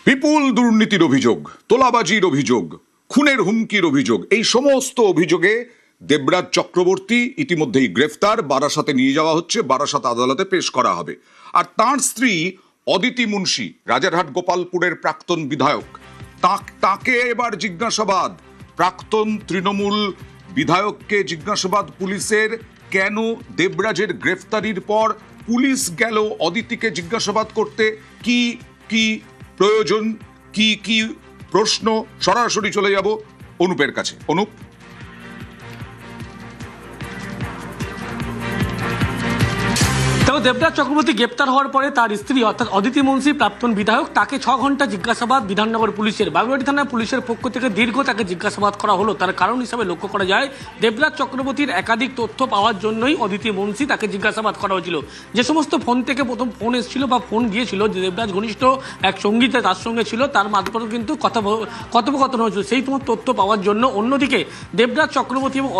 বিপুল দুর্নীতির অভিযোগ, তোলাবাজির অভিযোগ, খুনের হুমকির অভিযোগ, এই সমস্ত অভিযোগে দেবরাজ চক্রবর্তী ইতিমধ্যেই গ্রেফতার। বারাসাতে নিয়ে যাওয়া হচ্ছে, বারাসাত আদালতে পেশ করা হবে। আর তার স্ত্রী অদিতি মুন্সি, রাজারহাট গোপালপুরের প্রাক্তন বিধায়ক, তাকে এবার জিজ্ঞাসাবাদ। প্রাক্তন তৃণমূল বিধায়ককে জিজ্ঞাসাবাদ পুলিশের। কেন দেবরাজের গ্রেফতারির পর পুলিশ গেল অদিতিকে জিজ্ঞাসাবাদ করতে? কি কি প্রয়োজন, কি কি প্রশ্ন? সরাসরি চলে যাব অনুপের কাছে। অনুপ, তবে দেবরাজ চক্রবর্তী গ্রেপ্তার হওয়ার পরে তার স্ত্রী অর্থাৎ অদিতি মুন্সি, প্রাক্তন বিধায়ক, তাকে 6 ঘন্টা জিজ্ঞাসাবাদ বিধাননগর পুলিশের, বাগুইআটি থানার পুলিশের পক্ষ থেকে দীর্ঘ তাকে জিজ্ঞাসাবাদ করা হলো। তার কারণ হিসাবে লক্ষ্য করা যায় দেবরাজ চক্রবর্তীর একাধিক তথ্য পাওয়ার জন্যই অদিতি মুন্সি তাকে জিজ্ঞাসাবাদ করা হয়েছিল। যে সমস্ত ফোন থেকে প্রথম ফোন এসেছিল বা ফোন গিয়েছিল, যে দেবরাজ ঘনিষ্ঠ এক সঙ্গী তার সঙ্গে ছিল, তার মাধ্যমে কিন্তু কথোপকথন হয়েছিল, সেই সমস্ত তথ্য পাওয়ার জন্য। অন্যদিকে দেবরাজ চক্রবর্তী এবং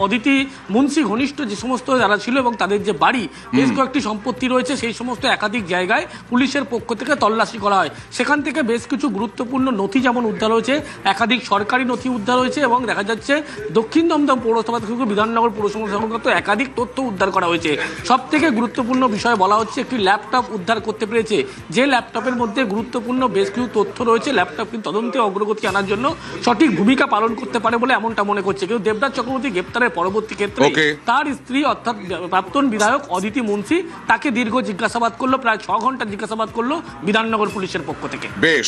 অদিতি মুন্সি ঘনিষ্ঠ যে সমস্ত যারা ছিল এবং তাদের যে বাড়ি, বেশ কয়েকটি সম্পত্তি রয়েছে, সেই সমস্ত একাধিক জায়গায় পুলিশের পক্ষ থেকে তল্লাশি করা হয়। সেখান থেকে বেশ কিছু গুরুত্বপূর্ণ নথি যেমন উদ্ধার হয়েছে, একাধিক সরকারি নথি উদ্ধার হয়েছে এবং দেখা যাচ্ছে দক্ষিণ দমদম পৌরসভা থেকে বিধাননগর পৌরসভা সংক্রান্ত একাধিক তথ্য উদ্ধার করা হয়েছে। সব থেকে গুরুত্বপূর্ণ বিষয় বলা হচ্ছে একটি ল্যাপটপ উদ্ধার করতে পেরেছে, যে ল্যাপটপের মধ্যে গুরুত্বপূর্ণ বেশ কিছু তথ্য রয়েছে। ল্যাপটপ কিন্তু তদন্তে অগ্রগতি আনার জন্য সঠিক ভূমিকা পালন করতে পারে বলে এমনটা মনে করছে। কিন্তু দেবরাজ চক্রবর্তী গ্রেপ্তারের পরবর্তী ক্ষেত্রে তার স্ত্রী অর্থাৎ প্রাক্তন বিধায়ক অদিতি মুন্সি তাকে দীর্ঘ জিজ্ঞাসাবাদ করলো, প্রায় 6 ঘন্টা জিজ্ঞাসাবাদ করলো বিধাননগর পুলিশের পক্ষ থেকে। বেশ।